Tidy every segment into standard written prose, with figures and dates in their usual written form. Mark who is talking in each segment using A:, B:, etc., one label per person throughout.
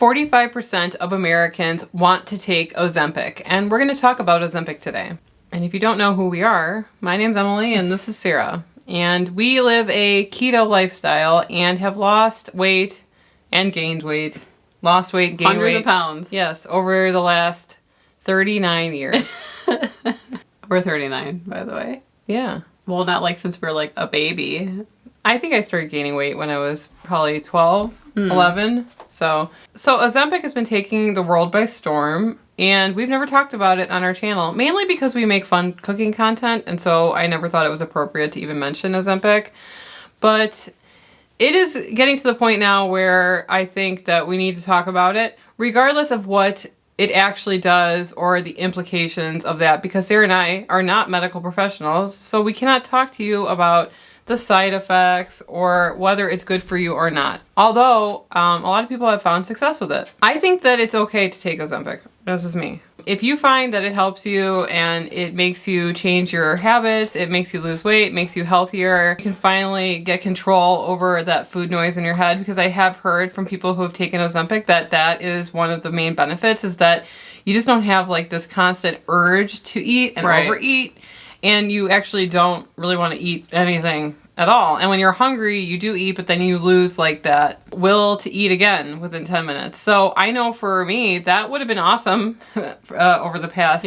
A: 45% of Americans want to take Ozempic, and we're going to talk about Ozempic today. And if you don't know who we are, my name's Emily and this is Sarah. And we live a keto lifestyle and have lost weight and gained weight. Lost weight, gained
B: Hundreds
A: weight.
B: of pounds.
A: Yes, over the last 39 years.
B: We're 39, by the way.
A: Yeah.
B: Well, not like since we're like a baby.
A: I think I started gaining weight when I was probably 12, 11. So Ozempic has been taking the world by storm, and we've never talked about it on our channel, mainly because we make fun cooking content, and so I never thought it was appropriate to even mention Ozempic. But it is getting to the point now where I think that we need to talk about it, regardless of what it actually does or the implications of that, because Sarah and I are not medical professionals, so we cannot talk to you about the side effects or whether it's good for you or not. Although a lot of people have found success with it. I think that it's okay to take Ozempic. That's just me. If you find that it helps you and it makes you change your habits, it makes you lose weight, makes you healthier, you can finally get control over that food noise in your head, because I have heard from people who have taken Ozempic that that is one of the main benefits, is that you just don't have like this constant urge to eat and overeat, and you actually don't really want to eat anything at all. And when you're hungry, you do eat, but then you lose like that will to eat again within 10 minutes. So I know for me, that would have been awesome over the past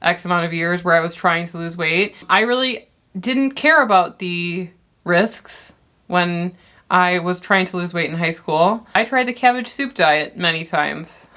A: X amount of years where I was trying to lose weight. I really didn't care about the risks when I was trying to lose weight in high school. I tried the cabbage soup diet many times.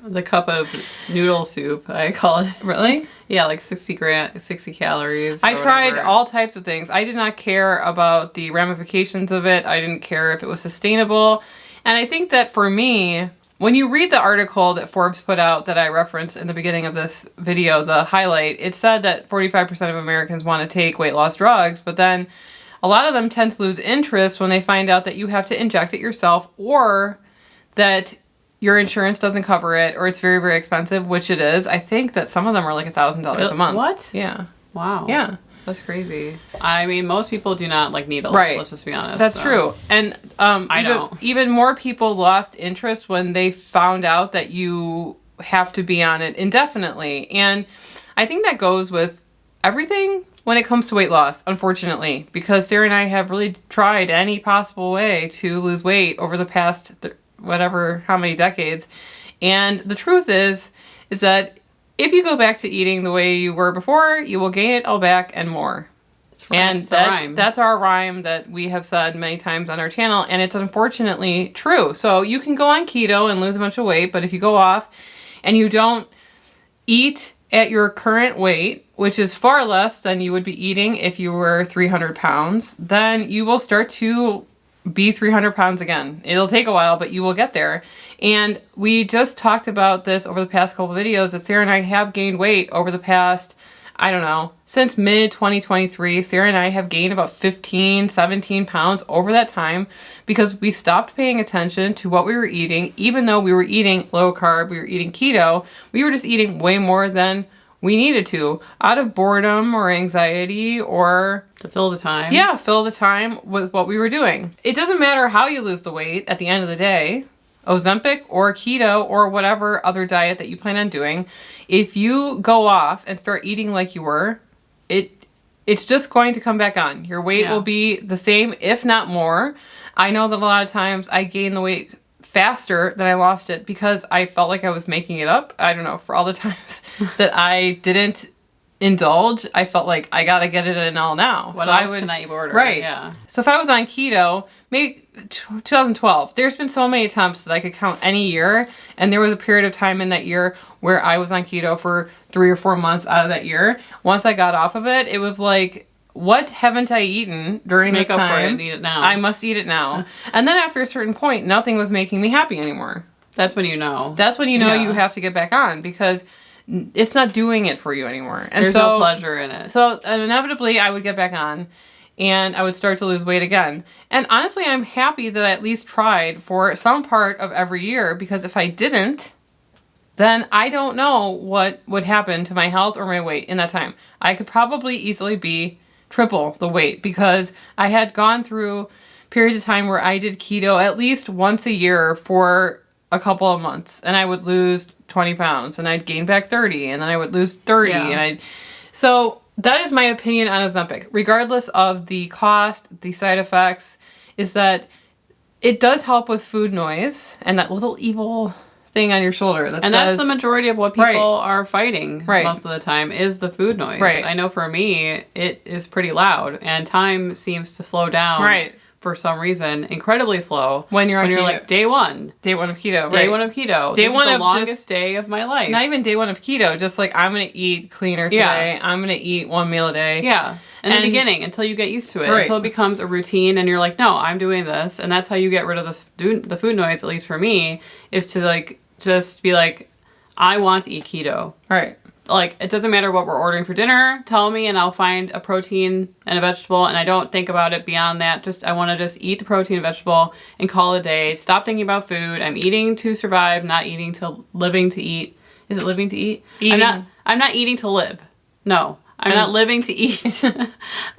B: The cup of noodle soup, I call it.
A: Really?
B: Yeah, like 60 calories.
A: I tried all types of things. I did not care about the ramifications of it. I didn't care if it was sustainable. And I think that for me, when you read the article that Forbes put out that I referenced in the beginning of this video, the highlight, it said that 45% of Americans want to take weight loss drugs, but then a lot of them tend to lose interest when they find out that you have to inject it yourself, or that your insurance doesn't cover it, or it's very, very expensive, which it is. I think that some of them are like $1,000 a month.
B: What?
A: Yeah.
B: Wow.
A: Yeah. That's crazy.
B: I mean, most people do not like needles.
A: Right.
B: Let's just be honest.
A: That's true. And even more people lost interest when they found out that you have to be on it indefinitely. And I think that goes with everything when it comes to weight loss, unfortunately, because Sarah and I have really tried any possible way to lose weight over the past how many decades. And the truth is that if you go back to eating the way you were before, you will gain it all back and more. And that's our rhyme that we have said many times on our channel, and it's unfortunately true. So you can go on keto and lose a bunch of weight, but if you go off and you don't eat at your current weight, which is far less than you would be eating if you were 300 pounds, then you will start to be 300 pounds again. It'll take a while, but you will get there. And we just talked about this over the past couple of videos, that Sarah and I have gained weight over the past, since mid-2023. Sarah and I have gained about 15, 17 pounds over that time, because we stopped paying attention to what we were eating. Even though we were eating low carb, we were eating keto, we were just eating way more than we needed to, out of boredom or anxiety, or
B: to fill the time.
A: Yeah, fill the time with what we were doing. It doesn't matter how you lose the weight at the end of the day, Ozempic or keto or whatever other diet that you plan on doing. If you go off and start eating like you were, it's just going to come back on. Your weight will be the same, if not more. I know that a lot of times I gain the weight faster than I lost it because I felt like I was making it up. I don't know, for all the times that I didn't indulge, I felt like I gotta get it in all now.
B: What else can I order?
A: Right.
B: Yeah.
A: So if I was on keto, maybe 2012, there's been so many attempts that I could count any year, and there was a period of time in that year where I was on keto for 3 or 4 months out of that year. Once I got off of it, it was like, what haven't I eaten during this time?
B: Make up for it and eat it now.
A: I must eat it now. And then after a certain point, nothing was making me happy anymore.
B: That's when you know.
A: That's when you know you have to get back on, because it's not doing it for you anymore. And
B: there's no pleasure in it.
A: So inevitably I would get back on and I would start to lose weight again. And honestly, I'm happy that I at least tried for some part of every year, because if I didn't, then I don't know what would happen to my health or my weight in that time. I could probably easily be triple the weight, because I had gone through periods of time where I did keto at least once a year for a couple of months and I would lose 20 pounds and I'd gain back 30 and then I would lose 30 and so that is my opinion on Ozempic, regardless of the cost, the side effects, is that it does help with food noise and that little evil thing on your shoulder that
B: and
A: says...
B: that's the majority of what people are fighting most of the time is the food noise.
A: Right.
B: I know for me, it is pretty loud and time seems to slow down for some reason, incredibly slow.
A: When you're
B: like day one.
A: Day one of keto.
B: Day one of keto.
A: Day
B: this
A: one
B: is the
A: of
B: longest day of my life.
A: Not even day one of keto, just like I'm going to eat cleaner today. I'm going to eat 1 meal a day.
B: Yeah. In the beginning, until you get used to it, until it becomes a routine and you're like, no, I'm doing this. And that's how you get rid of the food noise, at least for me, is to like, just be like, I want to eat keto.
A: Right.
B: Like, it doesn't matter what we're ordering for dinner. Tell me and I'll find a protein and a vegetable. And I don't think about it beyond that. I want to just eat the protein and vegetable and call it a day. Stop thinking about food. I'm eating to survive, not eating to living to eat. Is it living to eat?
A: Eating.
B: I'm not eating to live. No, I'm not living to eat.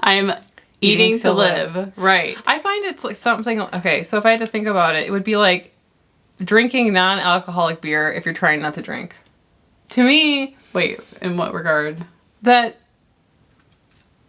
B: I'm eating to live. Right.
A: I find it's like something, okay, so if I had to think about it, it would be like drinking non-alcoholic beer if you're trying not to drink. To me...
B: Wait, in what regard?
A: That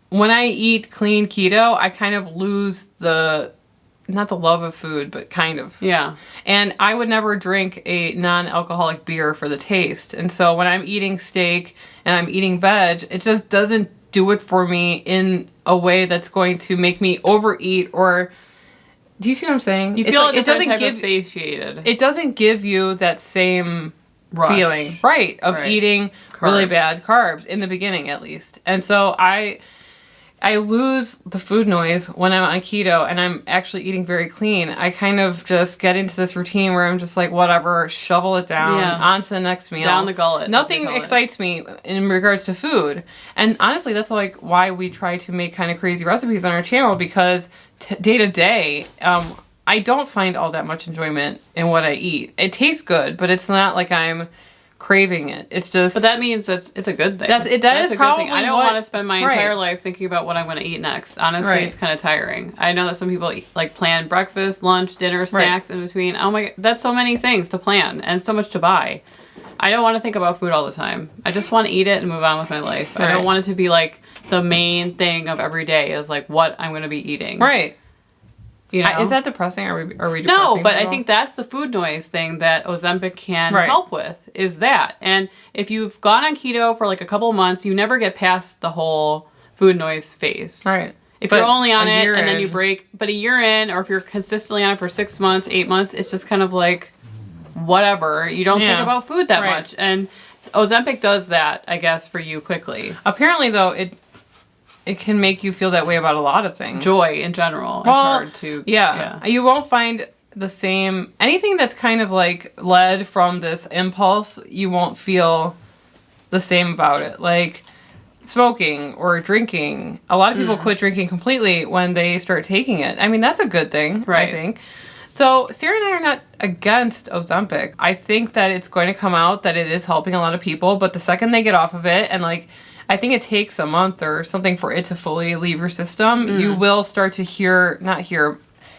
A: when I eat clean keto, I kind of lose not the love of food, but kind of.
B: Yeah.
A: And I would never drink a non-alcoholic beer for the taste. And so when I'm eating steak and I'm eating veg, it just doesn't do it for me in a way that's going to make me overeat or... Do you see what I'm saying?
B: You feel like it doesn't type of satiated.
A: It doesn't give you that same...
B: Rush.
A: feeling of eating really bad carbs in the beginning at least. And so I lose the food noise when I'm on keto and I'm actually eating very clean. I kind of just get into this routine where I'm just like, whatever, shovel it down, on to the next meal.
B: Down the gullet.
A: Nothing excites me in regards to food. And honestly, that's like why we try to make kind of crazy recipes on our channel, because day to day, I don't find all that much enjoyment in what I eat. It tastes good, but it's not like I'm craving it. It's just...
B: But that means it's a good thing.
A: That is
B: a
A: probably
B: good thing. I don't want to spend my entire life thinking about what I'm going to eat next. Honestly, it's kind of tiring. I know that some people plan breakfast, lunch, dinner, snacks in between. Oh my... That's so many things to plan and so much to buy. I don't want to think about food all the time. I just want to eat it and move on with my life. I don't want it to be like the main thing of every day is like what I'm going to be eating.
A: Right.
B: You know?
A: Is that depressing? Are we depressing?
B: No, but I think that's the food noise thing that Ozempic can help with, is that. And if you've gone on keto for like a couple of months, you never get past the whole food noise phase.
A: Right.
B: If you're only on it and then you break, but a year in, or if you're consistently on it for 6 months, 8 months, it's just kind of like, whatever. You don't think about food that much. And Ozempic does that, I guess, for you quickly.
A: Apparently, though, it can make you feel that way about a lot of things.
B: Joy in general. It's hard to...
A: Yeah. You won't find the same... Anything that's kind of like led from this impulse, you won't feel the same about it. Like smoking or drinking. A lot of people quit drinking completely when they start taking it. I mean, that's a good thing, I think. So Sarah and I are not against Ozempic. I think that it's going to come out that it is helping a lot of people, but the second they get off of it and like... I think it takes a month or something for it to fully leave your system. You will start to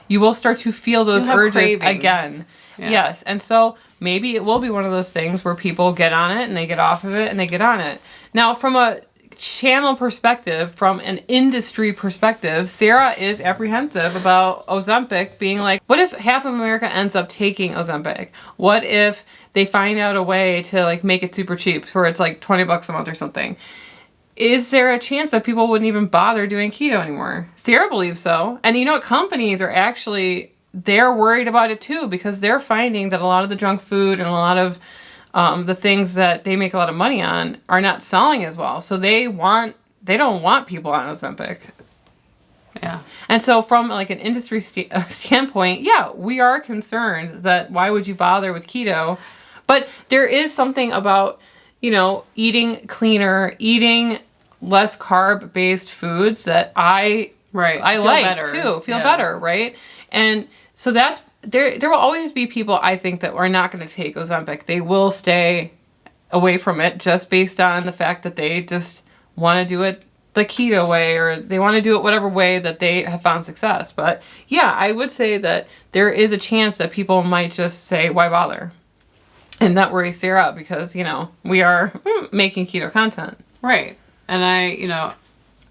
A: you will start to feel those urges
B: cravings
A: again. Yeah. Yes. And so maybe it will be one of those things where people get on it and they get off of it and they get on it. Now, from a channel perspective, from an industry perspective, Sarah is apprehensive about Ozempic being like, what if half of America ends up taking Ozempic? What if they find out a way to like make it super cheap where it's like $20 a month or something? Is there a chance that people wouldn't even bother doing keto anymore? Sarah believes so. And you know what? Companies are actually, they're worried about it too, because they're finding that a lot of the junk food and a lot of the things that they make a lot of money on are not selling as well. So they don't want people on Ozempic.
B: Yeah.
A: And so from like an industry standpoint, yeah, we are concerned that why would you bother with keto? But there is something about, you know, eating cleaner, eating less carb-based foods that I like better. Too. Feel better, right? And so that's there will always be people, I think, that are not going to take Ozempic. They will stay away from it just based on the fact that they just want to do it the keto way, or they want to do it whatever way that they have found success. But yeah, I would say that there is a chance that people might just say, why bother? And that worries Sarah because, we are making keto content.
B: Right. And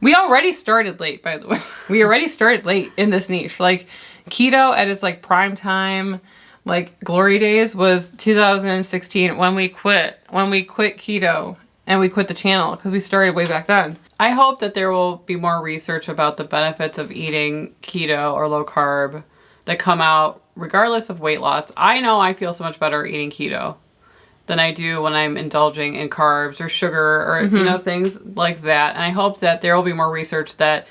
A: we already started late, by the way. We already started late in this niche. Like, keto at its, like, prime time, like, glory days was 2016 when we quit keto and we quit the channel because we started way back then.
B: I hope that there will be more research about the benefits of eating keto or low carb that come out regardless of weight loss. I know I feel so much better eating keto than I do when I'm indulging in carbs or sugar or, things like that. And I hope that there will be more research that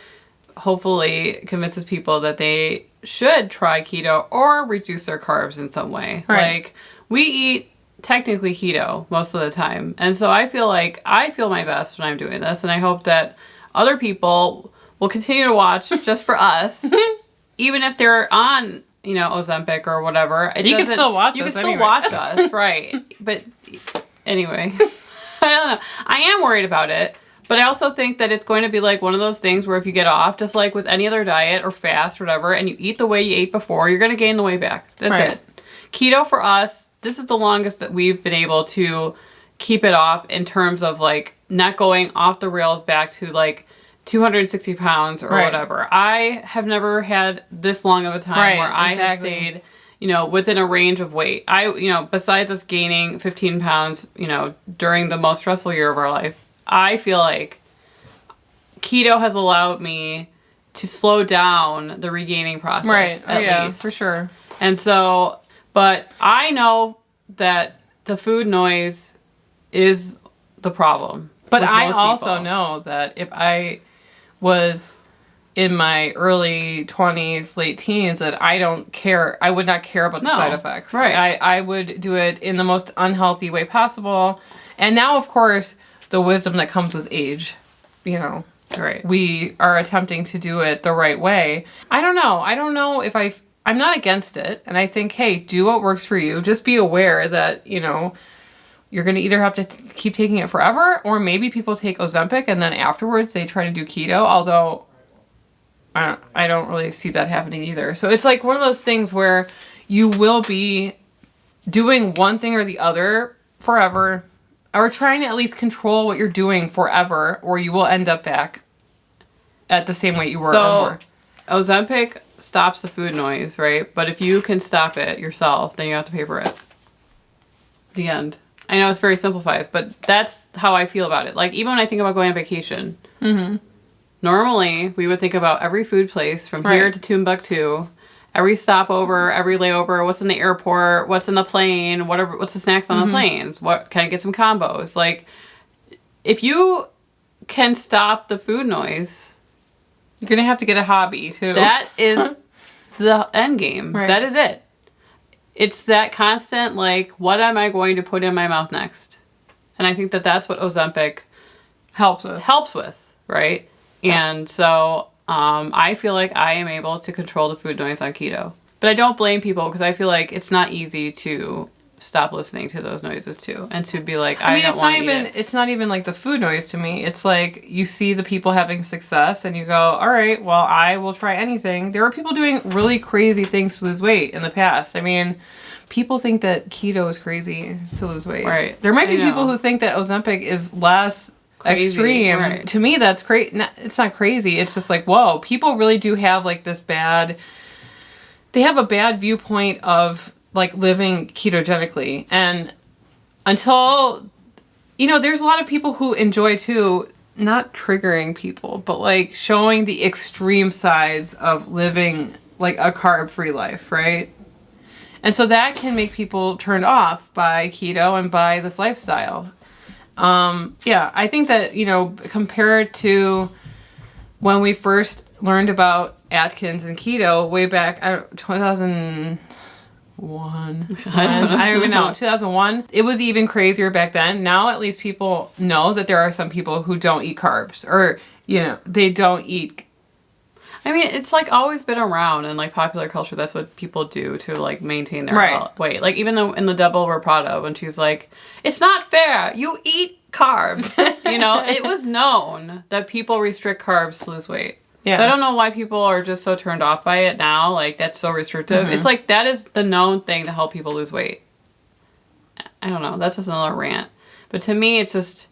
B: hopefully convinces people that they should try keto or reduce their carbs in some way.
A: Right.
B: Like, we eat technically keto most of the time. And so I feel like I feel my best when I'm doing this. And I hope that other people will continue to watch just for us, even if they're on, Ozempic or whatever.
A: You can still watch us.
B: You can still watch us, right. But anyway, I don't know. I am worried about it. But I also think that it's going to be like one of those things where if you get off, just like with any other diet or fast or whatever, and you eat the way you ate before, you're going to gain the weight back. That's it. Keto for us, this is the longest that we've been able to keep it off in terms of like not going off the rails back to like 260 pounds or whatever. I have never had this long of a time where I have stayed, within a range of weight. Besides us gaining 15 pounds, during the most stressful year of our life, I feel like keto has allowed me to slow down the regaining process. At least.
A: For sure.
B: And so, but I know that the food noise is the problem.
A: But I also know that if I was in my early 20s, late teens, that I would not care about the side effects.
B: Right.
A: I would do it in the most unhealthy way possible. And now, of course, the wisdom that comes with age,
B: Right.
A: we are attempting to do it the right way. I don't know if I'm not against it. And I think, hey, do what works for you. Just be aware that, you're going to either have to keep taking it forever, or maybe people take Ozempic and then afterwards they try to do keto, although I don't really see that happening either. So it's like one of those things where you will be doing one thing or the other forever, or trying to at least control what you're doing forever, or you will end up back at the same weight you were before.
B: Ozempic stops the food noise, right? But if you can stop it yourself, then you have to pay for it. The end. I know it's very simplified, but that's how I feel about it. Like, even when I think about going on vacation, normally we would think about every food place from here to Timbuktu, every stopover, every layover, what's in the airport, what's in the plane, what's the snacks on the planes, what can I get some combos? Like, if you can stop the food noise,
A: you're gonna have to get a hobby too.
B: That is the end game. Right. That is it. It's that constant, like, what am I going to put in my mouth next? And I think that that's what Ozempic helps with, right? And so I feel like I am able to control the food noise on keto. But I don't blame people because I feel like it's not easy to stop listening to those noises too, and to be like, I don't want to eat it.
A: It's not even like the food noise to me. It's like you see the people having success and you go, all right, well, I will try anything. There are people doing really crazy things to lose weight in the past. I mean, people think that keto is crazy to lose weight.
B: Right.
A: There might be people who think that Ozempic is less extreme.
B: Right.
A: To me, that's crazy. It's not crazy. It's just like, whoa, people really do have like this they have a bad viewpoint of like living ketogenically. And until, there's a lot of people who enjoy too, not triggering people, but like showing the extreme sides of living like a carb-free life, right? And so that can make people turned off by keto and by this lifestyle. I think that, compared to when we first learned about Atkins and keto way back, 2001. I don't even know. 2001. It was even crazier back then. Now at least people know that there are some people who don't eat carbs, or they don't eat.
B: I mean, it's like always been around in like popular culture. That's what people do to like maintain their weight. Like even though in The Devil Wears Prada, when she's like, "It's not fair. You eat carbs." You know, it was known that people restrict carbs to lose weight. Yeah. So I don't know why people are just so turned off by it now. Like that's so restrictive. It's like that is the known thing to help people lose weight. I don't know. That's just another rant. But to me, it's just.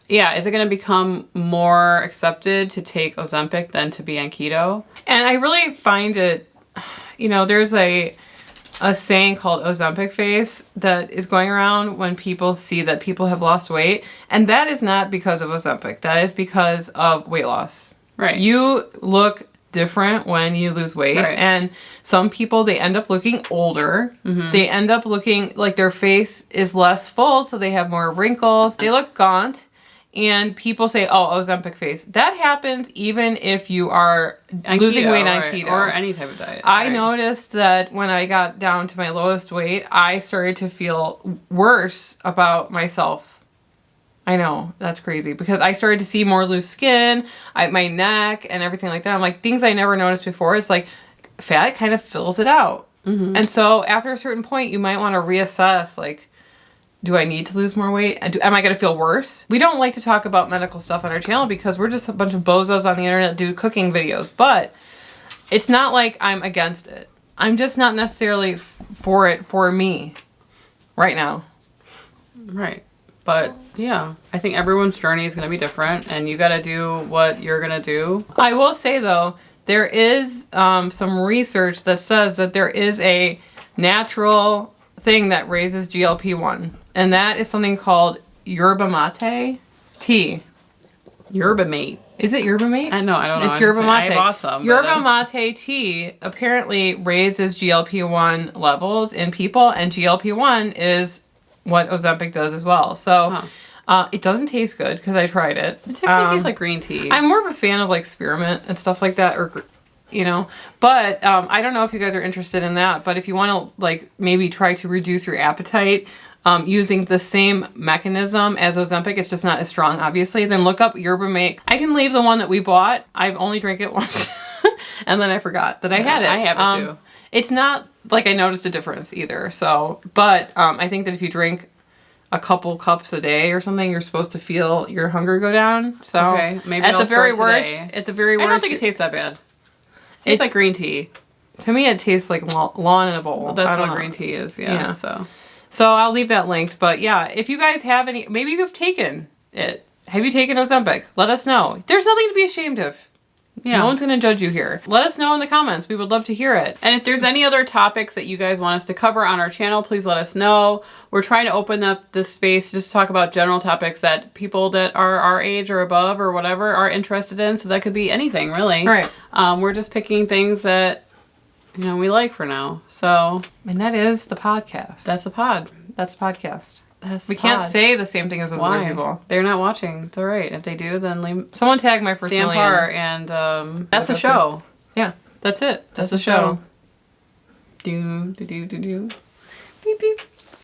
B: Yeah, is it going to become more accepted to take Ozempic than to be on keto?
A: And I really find it, you know, there's a saying called Ozempic face that is going around when people see that people have lost weight. And that is not because of Ozempic. That is because of weight loss.
B: Right.
A: You look different when you lose weight. Right. And some people, they end up looking older. They end up looking like their face is less full, so they have more wrinkles. They look gaunt. And people say, oh, Ozempic face. That happens even if you are losing weight on keto.
B: Or any type of diet.
A: I noticed that when I got down to my lowest weight, I started to feel worse about myself. I know, that's crazy. Because I started to see more loose skin, my neck, and everything like that. I'm like, things I never noticed before. It's like fat kind of fills it out. And so after a certain point, you might want to reassess, like, do I need to lose more weight? Am I going to feel worse? We don't like to talk about medical stuff on our channel because we're just a bunch of bozos on the internet that do cooking videos. But it's not like I'm against it. I'm just not necessarily for it for me right now.
B: Right. But yeah, I think everyone's journey is going to be different and you got to do what you're going to do.
A: I will say though, there is some research that says that there is a natural thing that raises GLP-1. And that is something called yerba mate tea.
B: Yerba mate.
A: Is it yerba mate?
B: I don't know.
A: It's yerba mate.
B: I bought some.
A: Yerba mate tea apparently raises GLP-1 levels in people, and GLP-1 is what Ozempic does as well. So it doesn't taste good because I tried it.
B: It typically tastes like green tea.
A: I'm more of a fan of like spearmint and stuff like that, or you know, but I don't know if you guys are interested in that. But if you want to like maybe try to reduce your appetite. Using the same mechanism as Ozempic, it's just not as strong, obviously, then look up yerba mate. I can leave the one that we bought. I've only drank it once, and then I forgot that I had it.
B: I have it too.
A: It's not like I noticed a difference either. So, but I think that if you drink a couple cups a day or something, you're supposed to feel your hunger go down. So,
B: okay, maybe at the very worst, I don't think it tastes that bad. It tastes like green tea.
A: To me, it tastes like lawn in a bowl.
B: Well, that's what green tea is. Yeah.
A: So I'll leave that linked. But yeah, if you guys have any, maybe you've taken it. Have you taken Ozempic? Let us know. There's nothing to be ashamed of. Yeah. No one's going to judge you here. Let us know in the comments. We would love to hear it.
B: And if there's any other topics that you guys want us to cover on our channel, please let us know. We're trying to open up this space to just talk about general topics that people that are our age or above or whatever are interested in. So that could be anything, really.
A: Right.
B: We're just picking things that we like for now. So,
A: and that is the podcast.
B: That's the pod.
A: That's the podcast.
B: That's
A: we can't say the same thing as those other people.
B: They're not watching. It's all right. If they do, then leave.
A: Someone tag my first
B: Sam
A: million.
B: Parr and that's the show.
A: Yeah, that's it. That's the show.
B: Do do do do do. Beep beep.